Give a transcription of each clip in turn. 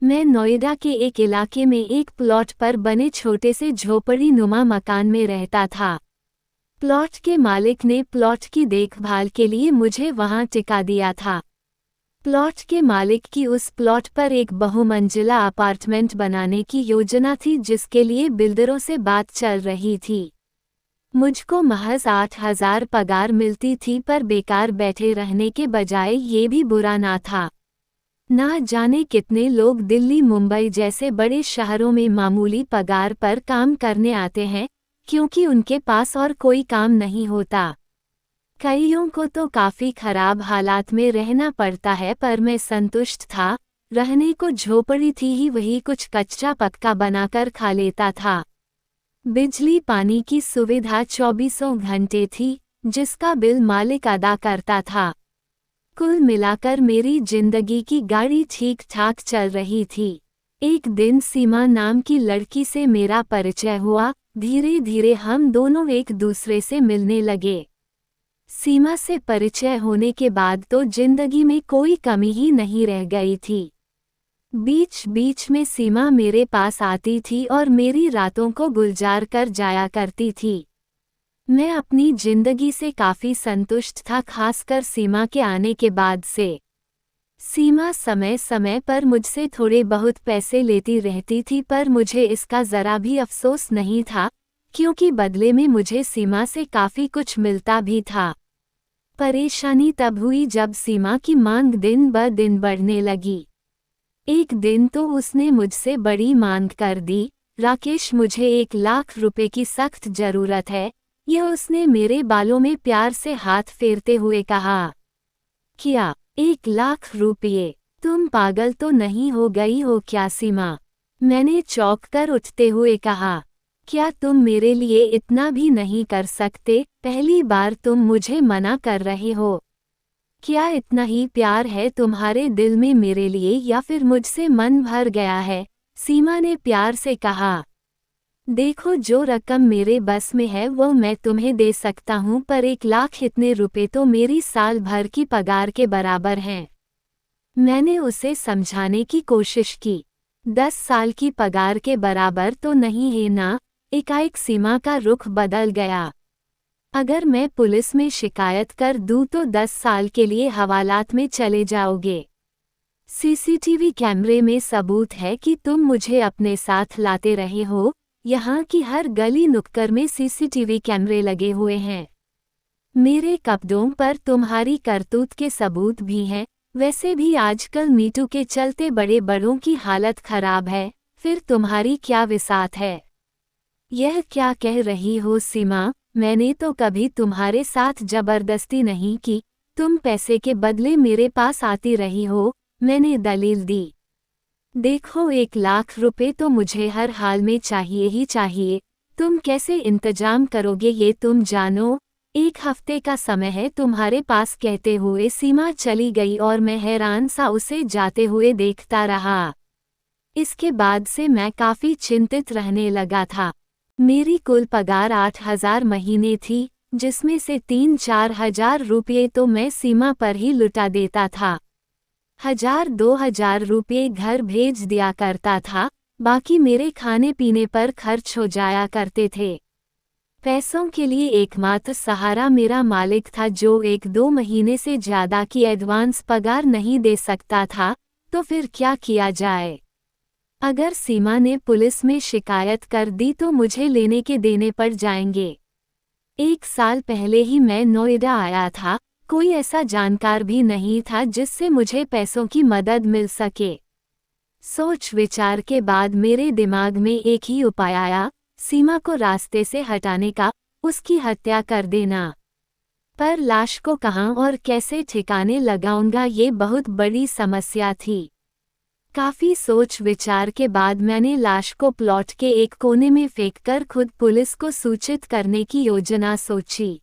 मैं नोएडा के एक इलाके में एक प्लॉट पर बने छोटे से झोपड़ी नुमा मकान में रहता था। प्लॉट के मालिक ने प्लॉट की देखभाल के लिए मुझे वहां टिका दिया था। प्लॉट के मालिक की उस प्लॉट पर एक बहुमंजिला अपार्टमेंट बनाने की योजना थी, जिसके लिए बिल्डरों से बात चल रही थी। मुझको महज 8,000 पगार मिलती थी, पर बेकार बैठे रहने के बजाय ये भी बुरा ना था। ना जाने कितने लोग दिल्ली मुंबई जैसे बड़े शहरों में मामूली पगार पर काम करने आते हैं, क्योंकि उनके पास और कोई काम नहीं होता। कईयों को तो काफ़ी खराब हालात में रहना पड़ता है, पर मैं संतुष्ट था। रहने को झोपड़ी थी ही, वही कुछ कच्चा पक्का बनाकर खा लेता था। बिजली पानी की सुविधा 24 घंटे थी, जिसका बिल मालिक अदा करता था। कुल मिलाकर मेरी जिंदगी की गाड़ी ठीक ठाक चल रही थी। एक दिन सीमा नाम की लड़की से मेरा परिचय हुआ। धीरे धीरे हम दोनों एक दूसरे से मिलने लगे। सीमा से परिचय होने के बाद तो जिंदगी में कोई कमी ही नहीं रह गई थी। बीच बीच में सीमा मेरे पास आती थी और मेरी रातों को गुलजार कर जाया करती थी। मैं अपनी जिंदगी से काफ़ी संतुष्ट था, खासकर सीमा के आने के बाद से। सीमा समय समय पर मुझसे थोड़े बहुत पैसे लेती रहती थी, पर मुझे इसका ज़रा भी अफसोस नहीं था, क्योंकि बदले में मुझे सीमा से काफ़ी कुछ मिलता भी था। परेशानी तब हुई जब सीमा की मांग दिन ब दिन बढ़ने लगी। एक दिन तो उसने मुझसे बड़ी मांग कर दी। राकेश, मुझे 1,00,000 रुपए की सख्त ज़रूरत है, यह उसने मेरे बालों में प्यार से हाथ फेरते हुए कहा। क्या 1,00,000 रुपये? तुम पागल तो नहीं हो गई हो क्या सीमा? मैंने चौंक कर उठते हुए कहा। क्या तुम मेरे लिए इतना भी नहीं कर सकते? पहली बार तुम मुझे मना कर रहे हो। क्या इतना ही प्यार है तुम्हारे दिल में मेरे लिए, या फिर मुझसे मन भर गया है? सीमा ने प्यार से कहा। देखो, जो रकम मेरे बस में है वो मैं तुम्हें दे सकता हूँ, पर 1,00,000 इतने रुपए तो मेरी साल भर की पगार के बराबर हैं। मैंने उसे समझाने की कोशिश की। 10 साल की पगार के बराबर तो नहीं है ना? एकाएक सीमा का रुख बदल गया। अगर मैं पुलिस में शिकायत कर दूँ तो 10 साल के लिए हवालात में चले जाओगे। सीसीटीवी कैमरे में सबूत है कि तुम मुझे अपने साथ लाते रहे हो। यहाँ की हर गली नुक्कड़ में सीसीटीवी कैमरे लगे हुए हैं। मेरे कपड़ों पर तुम्हारी करतूत के सबूत भी हैं। वैसे भी आजकल मीटू के चलते बड़े बड़ों की हालत खराब है, फिर तुम्हारी क्या विसात है? यह क्या कह रही हो सीमा? मैंने तो कभी तुम्हारे साथ जबरदस्ती नहीं की। तुम पैसे के बदले मेरे पास आती रही हो, मैंने दलील दी। देखो, 1,00,000 रुपए तो मुझे हर हाल में चाहिए ही चाहिए। तुम कैसे इंतजाम करोगे ये तुम जानो। 1 हफ्ते का समय है तुम्हारे पास, कहते हुए सीमा चली गई और मैं हैरान सा उसे जाते हुए देखता रहा। इसके बाद से मैं काफ़ी चिंतित रहने लगा था। मेरी कुल पगार 8,000 महीने थी, जिसमें से 3-4 हज़ार रुपये तो मैं सीमा पर ही लुटा देता था। 1,000-2,000 रुपये घर भेज दिया करता था, बाकी मेरे खाने पीने पर खर्च हो जाया करते थे। पैसों के लिए एकमात्र सहारा मेरा मालिक था, जो 1-2 महीने से ज़्यादा की एडवांस पगार नहीं दे सकता था। तो फिर क्या किया जाए? अगर सीमा ने पुलिस में शिकायत कर दी तो मुझे लेने के देने पड़ जाएंगे। 1 साल पहले ही मैं नोएडा आया था, कोई ऐसा जानकार भी नहीं था जिससे मुझे पैसों की मदद मिल सके। सोच विचार के बाद मेरे दिमाग में एक ही उपाय आया, सीमा को रास्ते से हटाने का, उसकी हत्या कर देना। पर लाश को कहाँ और कैसे ठिकाने लगाऊंगा, ये बहुत बड़ी समस्या थी। काफ़ी सोच विचार के बाद मैंने लाश को प्लॉट के एक कोने में फेंककर खुद पुलिस को सूचित करने की योजना सोची।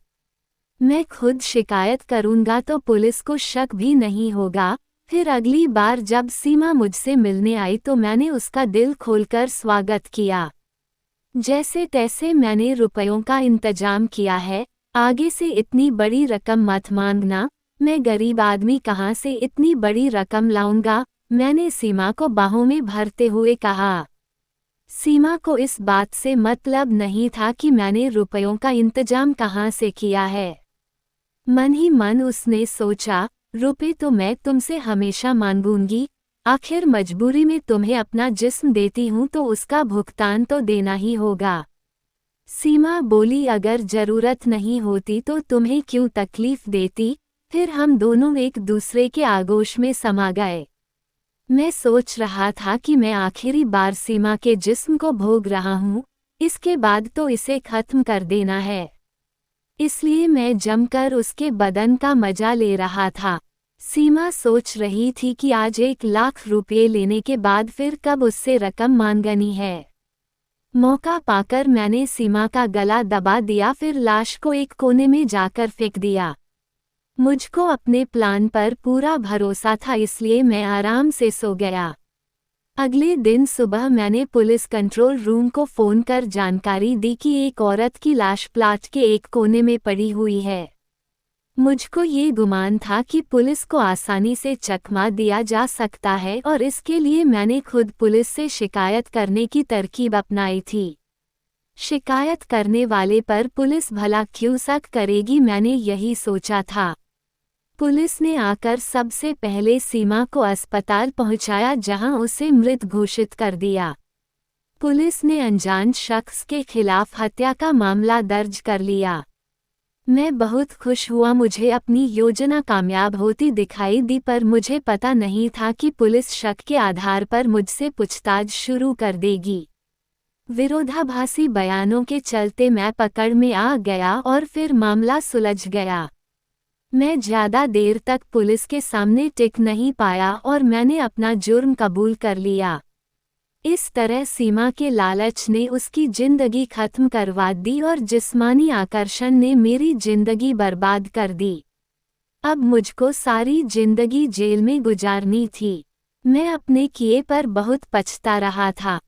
मैं खुद शिकायत करूंगा तो पुलिस को शक भी नहीं होगा। फिर अगली बार जब सीमा मुझसे मिलने आई तो मैंने उसका दिल खोलकर स्वागत किया। जैसे तैसे मैंने रुपयों का इंतजाम किया है। आगे से इतनी बड़ी रकम मत मांगना, मैं गरीब आदमी कहाँ से इतनी बड़ी रकम लाऊंगा। मैंने सीमा को बाहों में भरते हुए कहा। सीमा को इस बात से मतलब नहीं था कि मैंने रुपयों का इंतजाम कहाँ से किया है। मन ही मन उसने सोचा, रुपए तो मैं तुमसे हमेशा मांगूंगी, आखिर मजबूरी में तुम्हें अपना जिस्म देती हूँ तो उसका भुगतान तो देना ही होगा। सीमा बोली, अगर जरूरत नहीं होती तो तुम्हें क्यों तकलीफ देती। फिर हम दोनों एक दूसरे के आगोश में समा गए। मैं सोच रहा था कि मैं आखिरी बार सीमा के जिस्म को भोग रहा हूँ, इसके बाद तो इसे खत्म कर देना है। इसलिए मैं जमकर उसके बदन का मजा ले रहा था। सीमा सोच रही थी कि आज 1,00,000 रुपये लेने के बाद फिर कब उससे रकम मांगनी है। मौका पाकर मैंने सीमा का गला दबा दिया, फिर लाश को एक कोने में जाकर फेंक दिया। मुझको अपने प्लान पर पूरा भरोसा था, इसलिए मैं आराम से सो गया। अगले दिन सुबह मैंने पुलिस कंट्रोल रूम को फ़ोन कर जानकारी दी कि एक औरत की लाश प्लाट के एक कोने में पड़ी हुई है। मुझको ये गुमान था कि पुलिस को आसानी से चकमा दिया जा सकता है और इसके लिए मैंने खुद पुलिस से शिकायत करने की तरकीब अपनाई थी। शिकायत करने वाले पर पुलिस भला क्यों शक करेगी, मैंने यही सोचा था। पुलिस ने आकर सबसे पहले सीमा को अस्पताल पहुंचाया, जहां उसे मृत घोषित कर दिया। पुलिस ने अनजान शख्स के खिलाफ हत्या का मामला दर्ज कर लिया। मैं बहुत खुश हुआ, मुझे अपनी योजना कामयाब होती दिखाई दी, पर मुझे पता नहीं था कि पुलिस शक के आधार पर मुझसे पूछताछ शुरू कर देगी। विरोधाभासी बयानों के चलते मैं पकड़ में आ गया और फिर मामला सुलझ गया। मैं ज़्यादा देर तक पुलिस के सामने टिक नहीं पाया और मैंने अपना जुर्म कबूल कर लिया। इस तरह सीमा के लालच ने उसकी जिंदगी खत्म करवा दी और जिस्मानी आकर्षण ने मेरी जिंदगी बर्बाद कर दी। अब मुझको सारी जिंदगी जेल में गुजारनी थी। मैं अपने किए पर बहुत पछता रहा था।